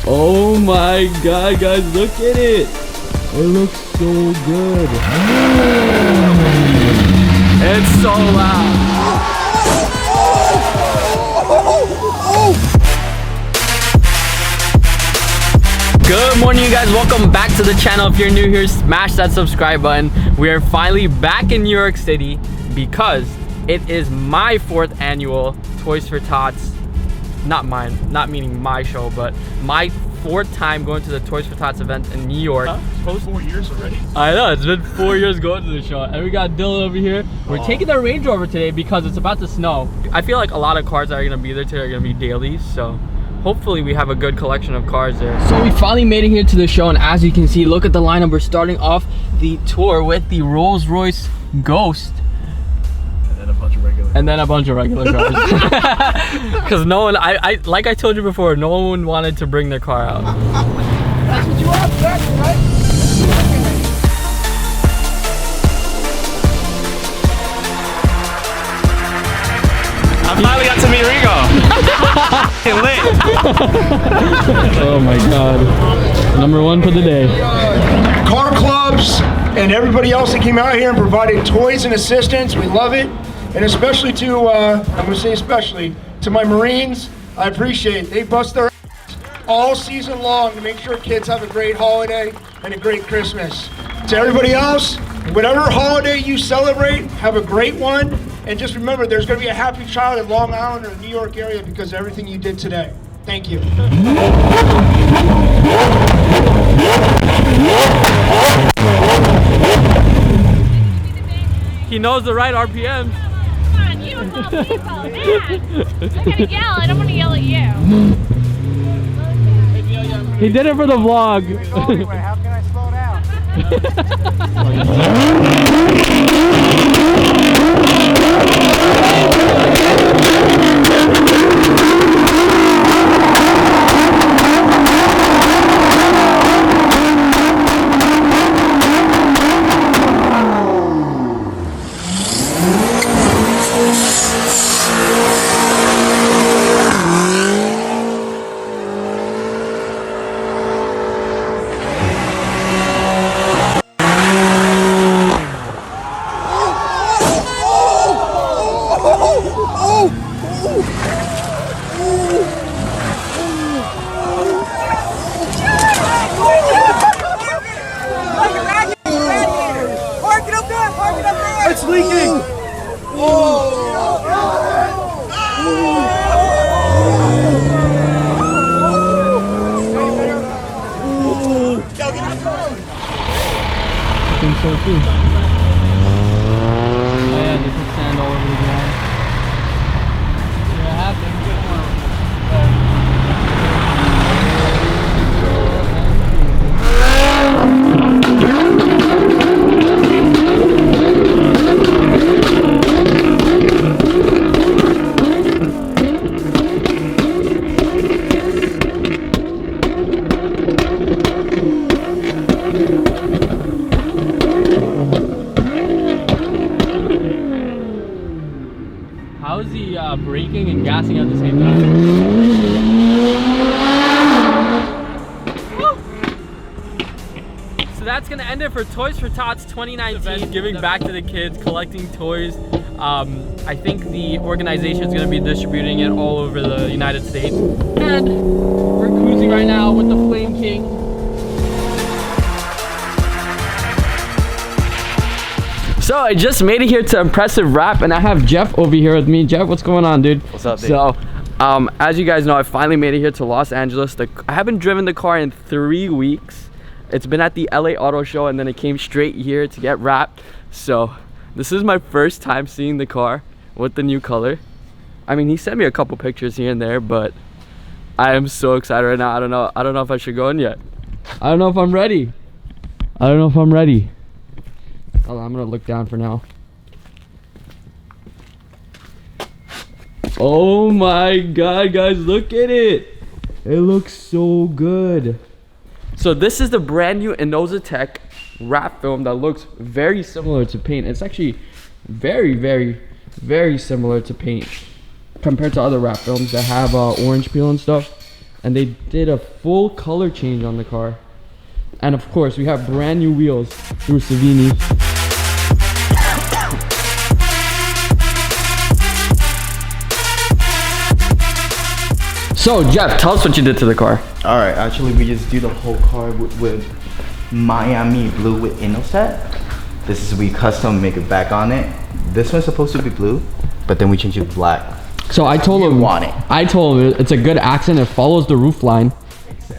Oh my god, guys, look at it. It looks so good. It's so loud. Good morning, you guys. Welcome back to the channel. If you're new here, smash that subscribe button. We are finally back in New York City because it is my 4th annual Toys for Tots. Not mine, not meaning my show, but my 4th time going to the Toys for Tots event in New York. It's been 4 years already. I know, it's been 4 years going to the show. And we got Dylan over here. We're taking the Range Rover today because it's about to snow. I feel like a lot of cars that are gonna be there today are gonna be dailies, so hopefully we have a good collection of cars there. So we finally made it here to the show, and as you can see, look at the lineup. We're starting off the tour with the Rolls-Royce Ghost. And then a bunch of regular cars. Because no one, I like I told you before, no one wanted to bring their car out. That's what you want, exactly, right? I finally got to meet Rigo. Lit. Oh my god. Number 1 for the day. Car clubs and everybody else that came out here and provided toys and assistance. We love it. And especially to, I'm going to say especially, to my Marines, I appreciate it. They bust their ass all season long to make sure kids have a great holiday and a great Christmas. To everybody else, whatever holiday you celebrate, have a great one. And just remember, there's going to be a happy child in Long Island or the New York area because of everything you did today. Thank you. He knows the right RPMs. You and Paul, please call it that. I'm gonna yell. I don't want to yell at you. He did it for the vlog. Anyway, how can I slow down? It's leaking! I think so too. Oh yeah, there's some sand all over the ground. Yeah, it happened. How is he braking and gassing at the same time? So that's gonna end it for Toys for Tots 2019. Giving back to the kids, collecting toys. I think the organization is gonna be distributing it all over the United States. And we're cruising right now with the Flame King. So I just made it here to Impressive Wrap, and I have Jeff over here with me. Jeff, what's going on, dude? What's up, dude? So, as you guys know, I finally made it here to Los Angeles. I haven't driven the car in 3 weeks. It's been at the LA Auto Show, and then it came straight here to get wrapped. So this is my first time seeing the car with the new color. I mean, he sent me a couple pictures here and there, but I am so excited right now. I don't know if I should go in yet. I don't know if I'm ready. Hold on, I'm gonna look down for now. Oh my god, guys, look at it. It looks so good. So this is the brand new Innovatec wrap film that looks very similar to paint. It's actually very similar to paint compared to other wrap films that have orange peel and stuff. and they did a full color change on the car. And of course, we have brand new wheels through Savini. So Jeff, tell us what you did to the car. All right, actually we just do the whole car with Miami blue with Innoset. This is, we custom make it back on it. This one's supposed to be blue, but then we change it to black. So I told him, want it. I told him it's a good accent. It follows the roof line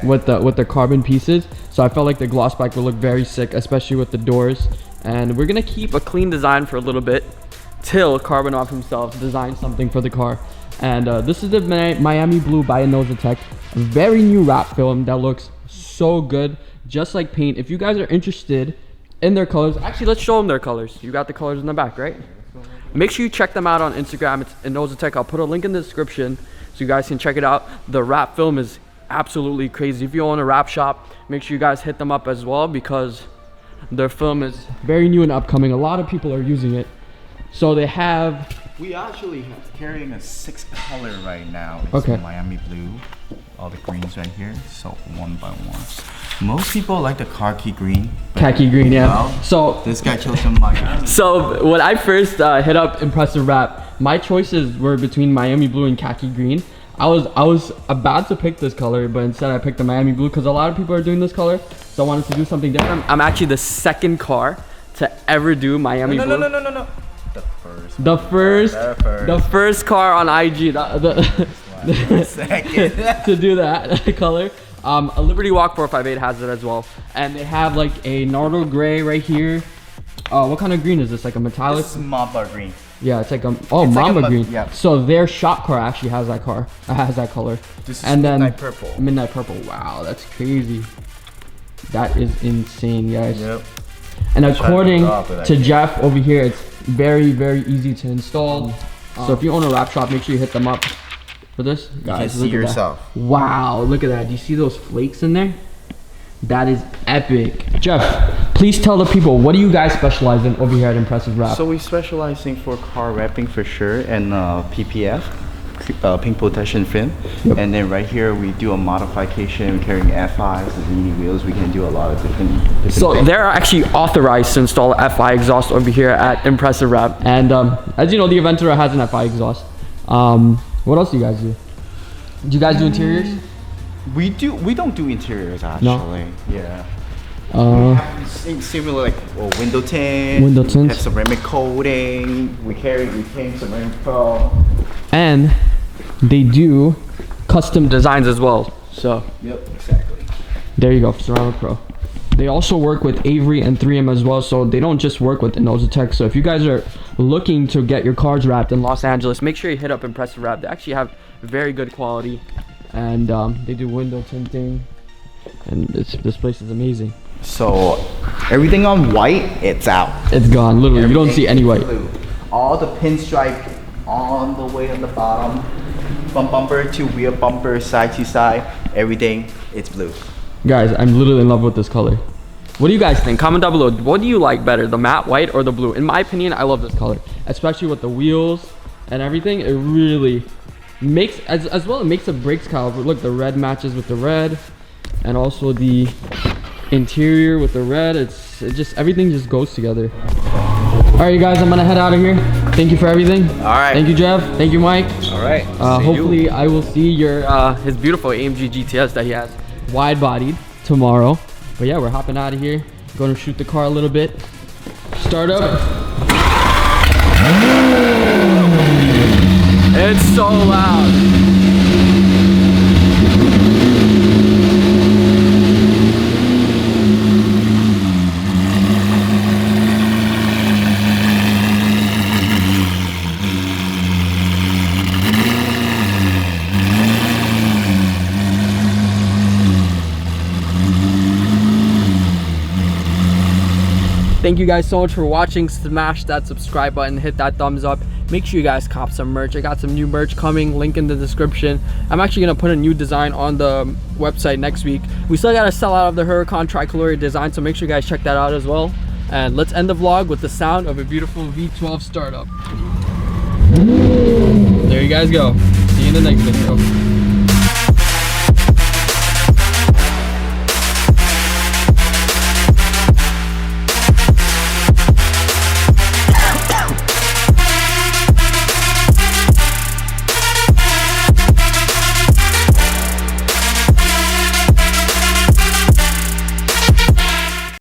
with the carbon pieces. So I felt like the gloss black would look very sick, especially with the doors. And we're gonna keep a clean design for a little bit till Carbonov himself designs something for the car. And this is the Miami blue by Innosetech, a very new wrap film that looks so good, just like paint. If you guys are interested in their colors, actually let's show them their colors. You got the colors in the back, right? Make sure you check them out on Instagram. It's Innosetech. I'll put a link in the description so you guys can check it out. The wrap film is absolutely crazy. If you own a wrap shop, make sure you guys hit them up as well, because their film is very new and upcoming. A lot of people are using it. So they have... We actually have carrying a 6 color right now. It's Okay. Miami blue, all the greens right here, so one by one. Most people like the khaki green. khaki green, yeah. Well, So this guy chose some Miami. So when I first hit up Impressive Wrap, my choices were between Miami blue and khaki green. I was about to pick this color, but instead I picked the Miami blue because a lot of people are doing this color. So I wanted to do something different. I'm actually the second car to ever do Miami blue. No. The first car on IG Second. to do that color. A Liberty Walk 458 has it as well, and they have like a Nardo gray right here. What kind of green is this? Like a metallic? This is Mamba green. Yeah, it's like a It's Mamba like a green. yeah. So their shop car actually has that car. Has that color. This is and then midnight purple. Midnight purple. Wow, that's crazy. That is insane, guys. Yep. And according drop it, I to think. Jeff over here, it's very, very easy to install. So if you own a wrap shop, make sure you hit them up for this. Guys, see look at yourself. that. Wow, look at that. Do you see those flakes in there? That is epic. Jeff, please tell the people, what do you guys specialize in over here at Impressive Wrap? So we specializing for car wrapping for sure, and PPF, pink protection film. Yep. And then right here we do a modification, carrying FIs and mini wheels. We can do a lot of different So things. they're actually authorized to install FI exhaust over here at Impressive Wrap. And as you know, the Aventador has an FI exhaust. What else do you guys do? Do you guys do interiors? We don't do interiors actually. Yeah. Similar like window tint. Window tints. Have ceramic coating. We came ceramic pro. And they do custom designs as well. So Yep, exactly. there you go, Ceramic Pro. They also work with Avery and 3M as well, so they don't just work with Innosetech. So if you guys are looking to get your cars wrapped in Los Angeles, make sure you hit up Impressive Wrap. They actually have very good quality, and they do window tinting, and this place is amazing. So everything on white, it's out. It's gone, literally. You don't see any white. Blue. All the pinstripe on the way on the bottom, front bumper to rear bumper, side to side, everything, it's blue. Guys, I'm literally in love with this color. What do you guys think? Comment down below. What do you like better, the matte white or the blue? In my opinion, I love this color, especially with the wheels and everything. It really makes, as well, it makes the brakes caliber. Look, the red matches with the red, and also the interior with the red. It just, everything just goes together. All right, you guys, I'm gonna head out of here. Thank you for everything. All right. Thank you, Jeff. Thank you, Mike. All right. Hopefully I will see your his beautiful AMG GTS that he has wide bodied tomorrow. But yeah, we're hopping out of here. Going to shoot the car a little bit. Start up. It's so loud. Thank you guys so much for watching. Smash that subscribe button, hit that thumbs up. Make sure you guys cop some merch. I got some new merch coming, link in the description. I'm actually gonna put a new design on the website next week. We still gotta sell out of the Huracan tricolor design, so make sure you guys check that out as well. And let's end the vlog with the sound of a beautiful V12 startup. There you guys go. See you in the next video.